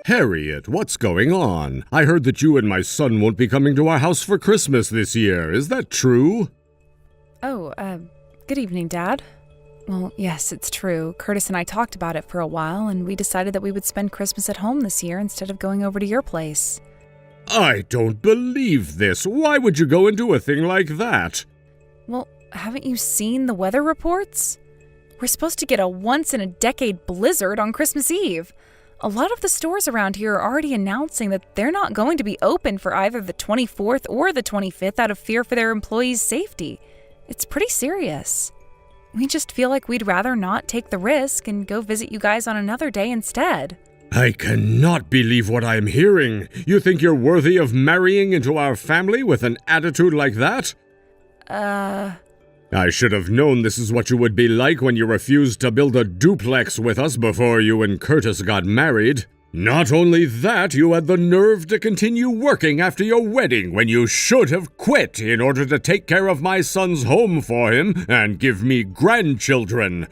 Harriet, what's going on? I heard that you and my son won't be coming to our house for Christmas this year. Is that true? Oh, good evening, Dad. Well, yes, it's true. Curtis and I talked about it for a while, and we decided that we would spend Christmas at home this year instead of going over to your place. I don't believe this. Why would you go and do a thing like that? Well, haven't you seen the weather reports? We're supposed to get a once-in-a-decade blizzard on Christmas Eve. A lot of the stores around here are already announcing that they're not going to be open for either the 24th or the 25th out of fear for their employees' safety. It's pretty serious. We just feel like we'd rather not take the risk and go visit you guys on another day instead. I cannot believe what I'm hearing. You think you're worthy of marrying into our family with an attitude like that? I should have known this is what you would be like when you refused to build a duplex with us before you and Curtis got married. Not only that, you had the nerve to continue working after your wedding when you should have quit in order to take care of my son's home for him and give me grandchildren.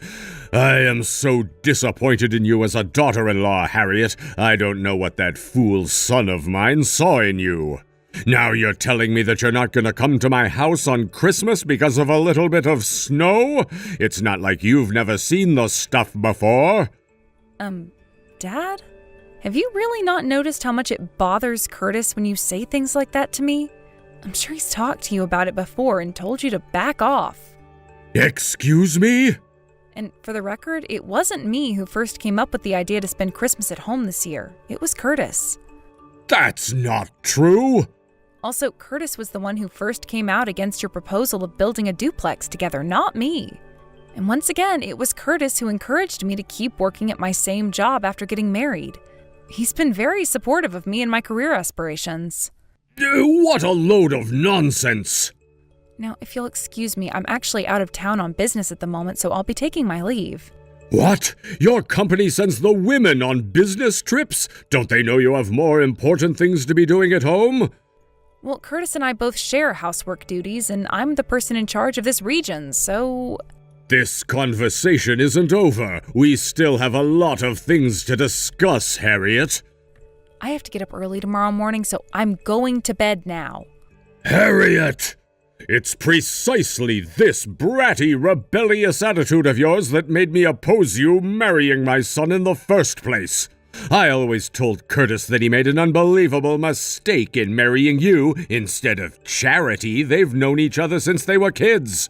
I am so disappointed in you as a daughter-in-law, Harriet. I don't know what that fool son of mine saw in you. Now you're telling me that you're not going to come to my house on Christmas because of a little bit of snow? It's not like you've never seen the stuff before. Dad? Have you really not noticed how much it bothers Curtis when you say things like that to me? I'm sure he's talked to you about it before and told you to back off. Excuse me? And for the record, it wasn't me who first came up with the idea to spend Christmas at home this year. It was Curtis. That's not true. Also, Curtis was the one who first came out against your proposal of building a duplex together, not me. And once again, it was Curtis who encouraged me to keep working at my same job after getting married. He's been very supportive of me and my career aspirations. What a load of nonsense! Now, if you'll excuse me, I'm actually out of town on business at the moment, so I'll be taking my leave. What? Your company sends the women on business trips? Don't they know you have more important things to be doing at home? Well, Curtis and I both share housework duties, and I'm the person in charge of this region, so... This conversation isn't over. We still have a lot of things to discuss, Harriet. I have to get up early tomorrow morning, so I'm going to bed now. Harriet! It's precisely this bratty, rebellious attitude of yours that made me oppose you marrying my son in the first place. I always told Curtis that he made an unbelievable mistake in marrying you instead of Charity. They've known each other since they were kids.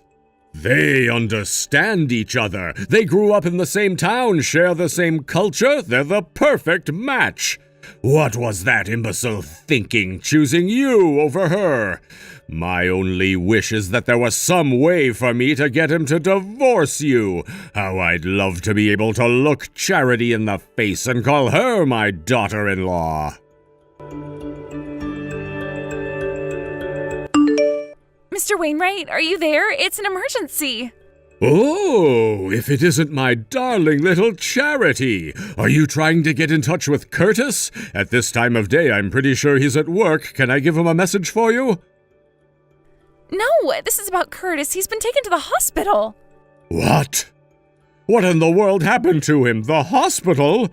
They understand each other. They grew up in the same town, share the same culture. They're the perfect match. What was that imbecile thinking, choosing you over her? My only wish is that there was some way for me to get him to divorce you. How I'd love to be able to look Charity in the face and call her my daughter-in-law. Mr. Wainwright, are you there? It's an emergency. Oh, if it isn't my darling little Charity. Are you trying to get in touch with Curtis? At this time of day, I'm pretty sure he's at work. Can I give him a message for you? No, this is about Curtis. He's been taken to the hospital. What? What in the world happened to him? The hospital?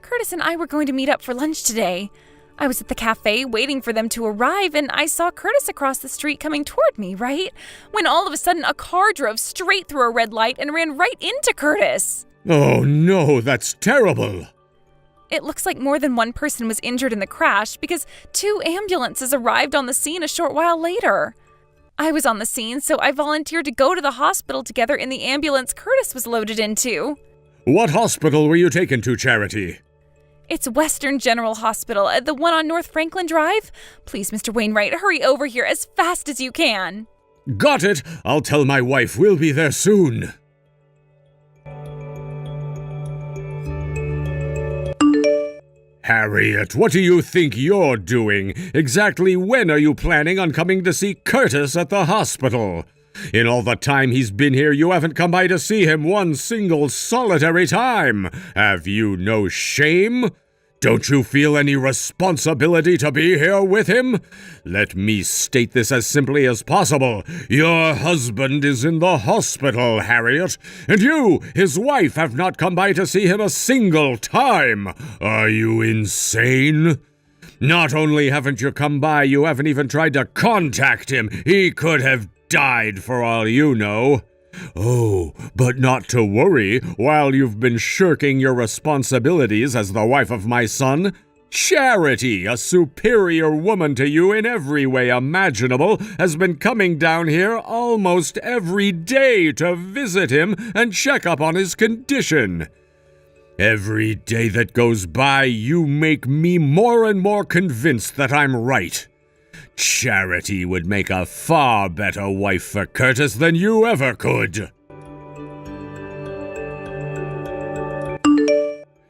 Curtis and I were going to meet up for lunch today. I was at the cafe waiting for them to arrive, and I saw Curtis across the street coming toward me, right? When all of a sudden a car drove straight through a red light and ran right into Curtis. Oh no, that's terrible. It looks like more than one person was injured in the crash because 2 ambulances arrived on the scene a short while later. I was on the scene, so I volunteered to go to the hospital together in the ambulance Curtis was loaded into. What hospital were you taken to, Charity? It's Western General Hospital, the one on North Franklin Drive. Please, Mr. Wainwright, hurry over here as fast as you can. Got it. I'll tell my wife we'll be there soon. Harriet, what do you think you're doing? Exactly when are you planning on coming to see Curtis at the hospital? In all the time he's been here, you haven't come by to see him one single solitary time. Have you no shame? Don't you feel any responsibility to be here with him? Let me state this as simply as possible. Your husband is in the hospital, Harriet, and you, his wife, have not come by to see him a single time. Are you insane? Not only haven't you come by, you haven't even tried to contact him. He could have died for all you know. Oh, but not to worry. While you've been shirking your responsibilities as the wife of my son, Charity, a superior woman to you in every way imaginable, has been coming down here almost every day to visit him and check up on his condition. Every day that goes by, you make me more and more convinced that I'm right. Charity would make a far better wife for Curtis than you ever could.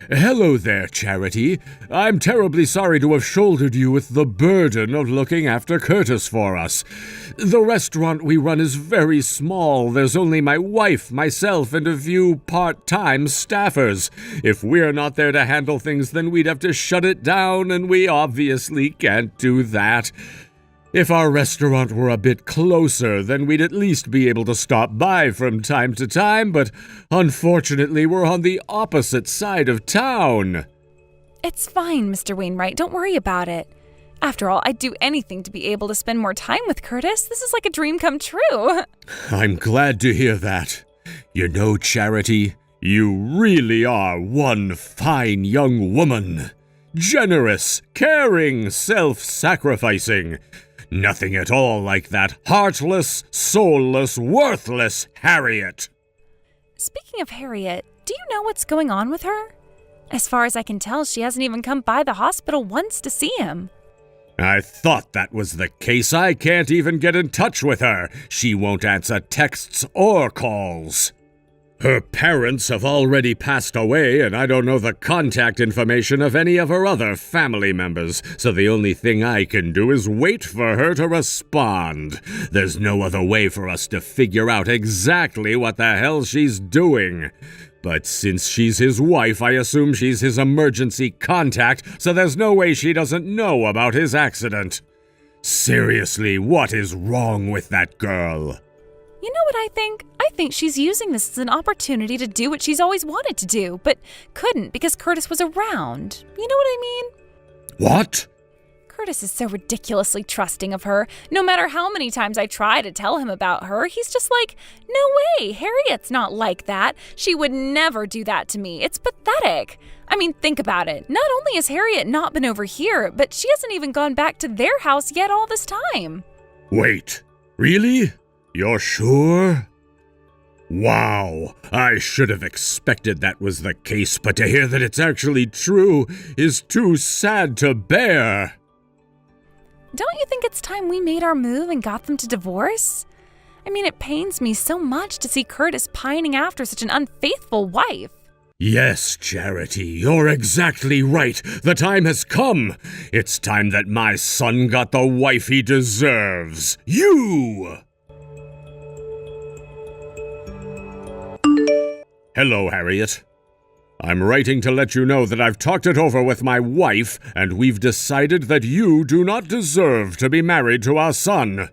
Hello there, Charity. I'm terribly sorry to have shouldered you with the burden of looking after Curtis for us. The restaurant we run is very small. There's only my wife, myself, and a few part-time staffers. If we're not there to handle things, then we'd have to shut it down, and we obviously can't do that. If our restaurant were a bit closer, then we'd at least be able to stop by from time to time, but unfortunately we're on the opposite side of town. It's fine, Mr. Wainwright. Don't worry about it. After all, I'd do anything to be able to spend more time with Curtis. This is like a dream come true. I'm glad to hear that. You know, Charity, you really are one fine young woman. Generous, caring, self-sacrificing. Nothing at all like that heartless, soulless, worthless Harriet. Speaking of Harriet, do you know what's going on with her? As far as I can tell, she hasn't even come by the hospital once to see him. I thought that was the case. I can't even get in touch with her. She won't answer texts or calls. Her parents have already passed away, and I don't know the contact information of any of her other family members, so the only thing I can do is wait for her to respond. There's no other way for us to figure out exactly what the hell she's doing. But since she's his wife, I assume she's his emergency contact, so there's no way she doesn't know about his accident. Seriously, what is wrong with that girl? You know what I think? I think she's using this as an opportunity to do what she's always wanted to do, but couldn't because Curtis was around. You know what I mean? What? Curtis is so ridiculously trusting of her. No matter how many times I try to tell him about her, he's just like, no way, Harriet's not like that. She would never do that to me. It's pathetic. I mean, think about it. Not only has Harriet not been over here, but she hasn't even gone back to their house yet all this time. Wait, really? You're sure? Wow, I should have expected that was the case, but to hear that it's actually true is too sad to bear. Don't you think it's time we made our move and got them to divorce? I mean, it pains me so much to see Curtis pining after such an unfaithful wife. Yes, Charity, you're exactly right. The time has come. It's time that my son got the wife he deserves. You! Hello, Harriet. I'm writing to let you know that I've talked it over with my wife, and we've decided that you do not deserve to be married to our son.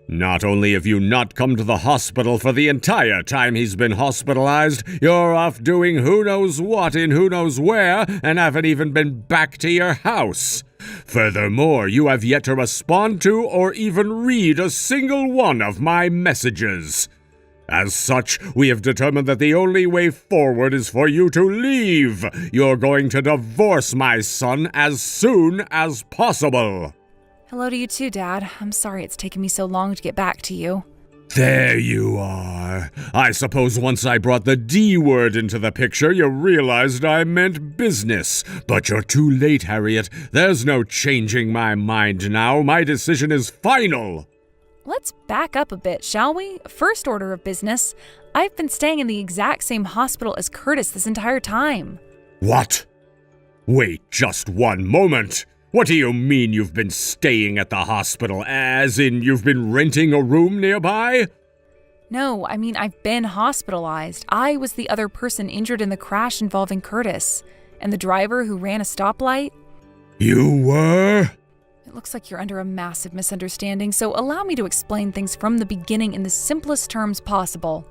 Not only have you not come to the hospital for the entire time he's been hospitalized, you're off doing who knows what in who knows where, and haven't even been back to your house. Furthermore, you have yet to respond to or even read a single one of my messages. As such, we have determined that the only way forward is for you to leave. You're going to divorce my son as soon as possible. Hello to you too, Dad. I'm sorry it's taken me so long to get back to you. There you are. I suppose once I brought the D word into the picture, you realized I meant business. But you're too late, Harriet. There's no changing my mind now. My decision is final. Let's back up a bit, shall we? First order of business. I've been staying in the exact same hospital as Curtis this entire time. What? Wait just one moment. What do you mean you've been staying at the hospital? As in you've been renting a room nearby? No, I mean I've been hospitalized. I was the other person injured in the crash involving Curtis. and the driver who ran a stoplight? You were? It looks like you're under a massive misunderstanding, so allow me to explain things from the beginning in the simplest terms possible.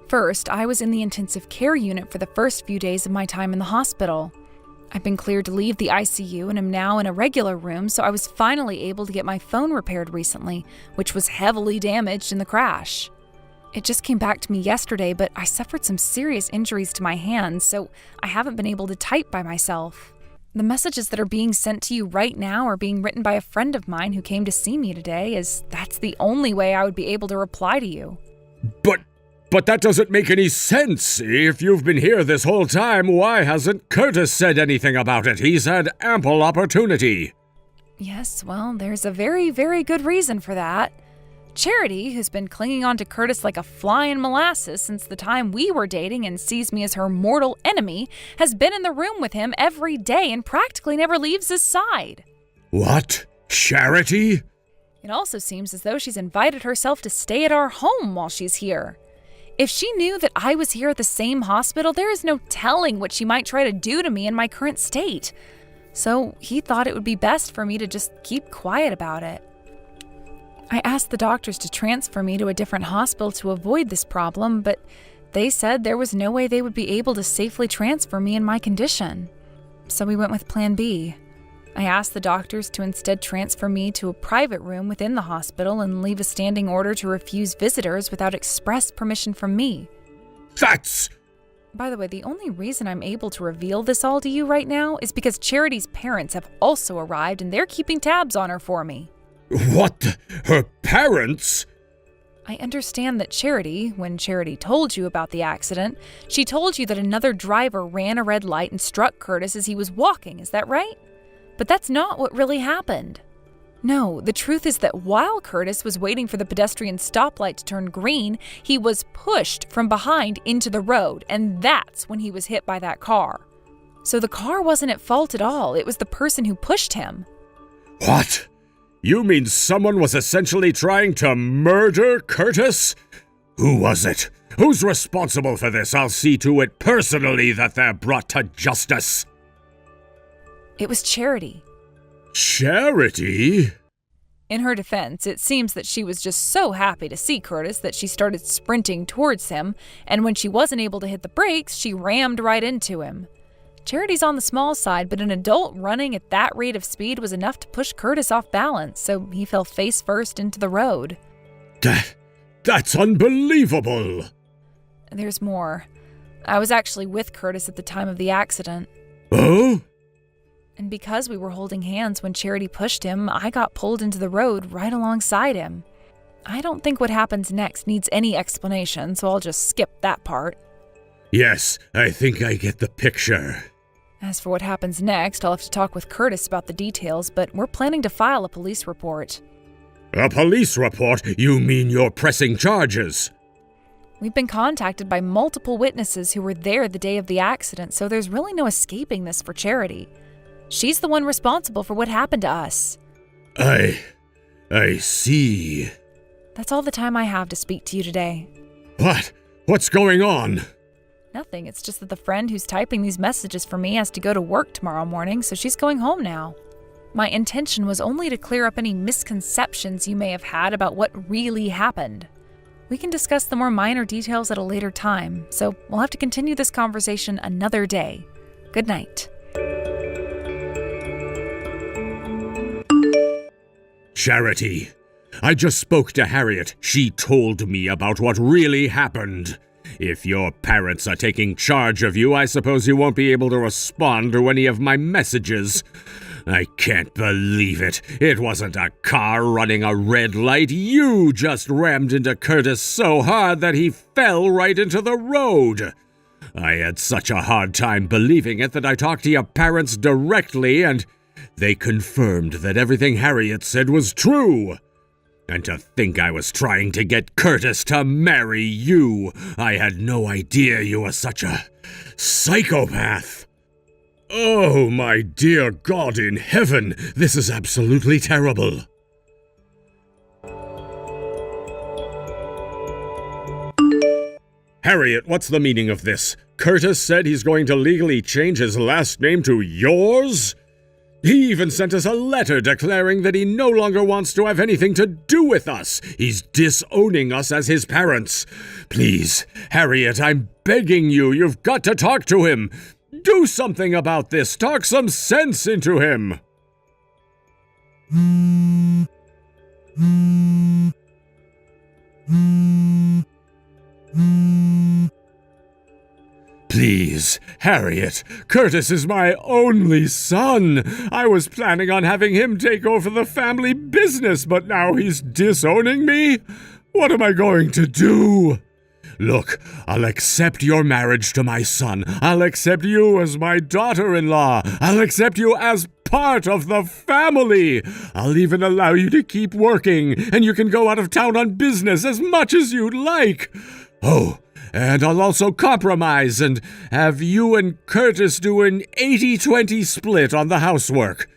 First, I was in the intensive care unit for the first few days of my time in the hospital. I've been cleared to leave the ICU and am now in a regular room, so I was finally able to get my phone repaired recently, which was heavily damaged in the crash. It just came back to me yesterday, but I suffered some serious injuries to my hands, so I haven't been able to type by myself. The messages that are being sent to you right now are being written by a friend of mine who came to see me today, as that's the only way I would be able to reply to you. But that doesn't make any sense. If you've been here this whole time, why hasn't Curtis said anything about it? He's had ample opportunity. Yes, well, there's a very, very good reason for that. Charity, who's been clinging on to Curtis like a fly in molasses since the time we were dating and sees me as her mortal enemy, has been in the room with him every day and practically never leaves his side. What? Charity? It also seems as though she's invited herself to stay at our home while she's here. If she knew that I was here at the same hospital, there is no telling what she might try to do to me in my current state. So he thought it would be best for me to just keep quiet about it. I asked the doctors to transfer me to a different hospital to avoid this problem, but they said there was no way they would be able to safely transfer me in my condition. So we went with Plan B. I asked the doctors to instead transfer me to a private room within the hospital and leave a standing order to refuse visitors without express permission from me. That's... By the way, the only reason I'm able to reveal this all to you right now is because Charity's parents have also arrived and they're keeping tabs on her for me. What? Her parents? I understand that Charity, when Charity told you about the accident, she told you that another driver ran a red light and struck Curtis as he was walking, is that right? But that's not what really happened. No, the truth is that while Curtis was waiting for the pedestrian stoplight to turn green, he was pushed from behind into the road, and that's when he was hit by that car. So the car wasn't at fault at all, it was the person who pushed him. What? You mean someone was essentially trying to murder Curtis? Who was it? Who's responsible for this? I'll see to it personally that they're brought to justice. It was Charity. Charity? In her defense, it seems that she was just so happy to see Curtis that she started sprinting towards him, and when she wasn't able to hit the brakes, she rammed right into him. Charity's on the small side, but an adult running at that rate of speed was enough to push Curtis off balance, so he fell face first into the road. That's unbelievable! There's more. I was actually with Curtis at the time of the accident. Oh? And because we were holding hands when Charity pushed him, I got pulled into the road right alongside him. I don't think what happens next needs any explanation, so I'll just skip that part. Yes, I think I get the picture. As for what happens next, I'll have to talk with Curtis about the details, but we're planning to file a police report. A police report? You mean you're pressing charges? We've been contacted by multiple witnesses who were there the day of the accident, so there's really no escaping this for Charity. She's the one responsible for what happened to us. I see. That's all the time I have to speak to you today. What? What's going on? Nothing, it's just that the friend who's typing these messages for me has to go to work tomorrow morning, so she's going home now. My intention was only to clear up any misconceptions you may have had about what really happened. We can discuss the more minor details at a later time, so we'll have to continue this conversation another day. Good night. Charity, I just spoke to Harriet. She told me about what really happened. If your parents are taking charge of you, I suppose you won't be able to respond to any of my messages. I can't believe it. It wasn't a car running a red light. You just rammed into Curtis so hard that he fell right into the road. I had such a hard time believing it that I talked to your parents directly, and they confirmed that everything Harriet said was true. And to think I was trying to get Curtis to marry you. I had no idea you were such a psychopath. Oh, my dear God in heaven, this is absolutely terrible. Harriet, what's the meaning of this? Curtis said he's going to legally change his last name to yours? He even sent us a letter declaring that he no longer wants to have anything to do with us. He's disowning us as his parents. Please, Harriet, I'm begging you, you've got to talk to him. Do something about this. Talk some sense into him. Please, Harriet, Curtis is my only son. I was planning on having him take over the family business, but now he's disowning me? What am I going to do? Look, I'll accept your marriage to my son. I'll accept you as my daughter-in-law. I'll accept you as part of the family. I'll even allow you to keep working, and you can go out of town on business as much as you'd like. Oh, and I'll also compromise and have you and Curtis do an 80-20 split on the housework.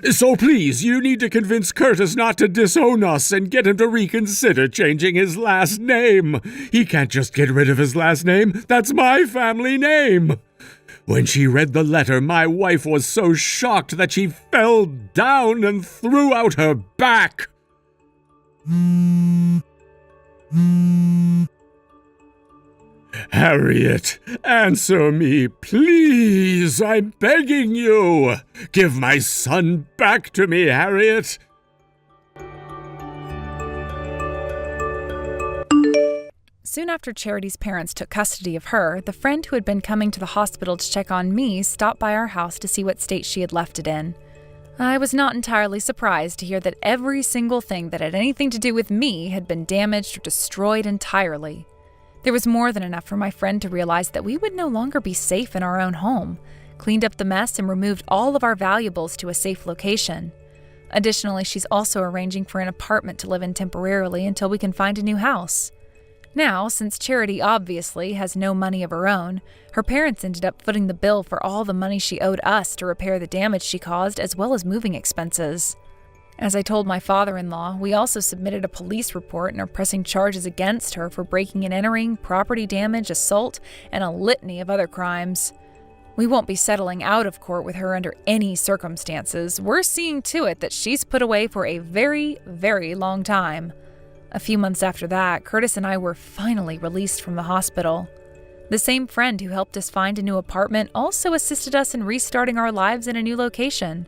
So please, you need to convince Curtis not to disown us and get him to reconsider changing his last name. He can't just get rid of his last name. That's my family name. When she read the letter, my wife was so shocked that she fell down and threw out her back. Harriet, answer me, please. I'm begging you. Give my son back to me, Harriet. Soon after Charity's parents took custody of her, the friend who had been coming to the hospital to check on me stopped by our house to see what state she had left it in. I was not entirely surprised to hear that every single thing that had anything to do with me had been damaged or destroyed entirely. There was more than enough for my friend to realize that we would no longer be safe in our own home, cleaned up the mess and removed all of our valuables to a safe location. Additionally, she's also arranging for an apartment to live in temporarily until we can find a new house. Now, since Charity obviously has no money of her own, her parents ended up footing the bill for all the money she owed us to repair the damage she caused, as well as moving expenses. As I told my father-in-law, we also submitted a police report and are pressing charges against her for breaking and entering, property damage, assault, and a litany of other crimes. We won't be settling out of court with her under any circumstances. We're seeing to it that she's put away for a very, very long time. A few months after that, Curtis and I were finally released from the hospital. The same friend who helped us find a new apartment also assisted us in restarting our lives in a new location,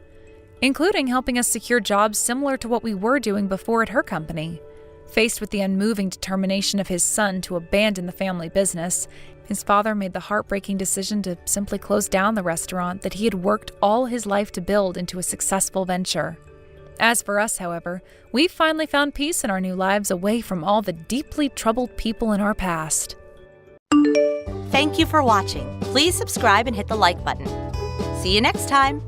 including helping us secure jobs similar to what we were doing before at her company. Faced with the unmoving determination of his son to abandon the family business, his father made the heartbreaking decision to simply close down the restaurant that he had worked all his life to build into a successful venture. As for us, however, we finally found peace in our new lives away from all the deeply troubled people in our past. Thank you for watching. Please subscribe and hit the like button. See you next time.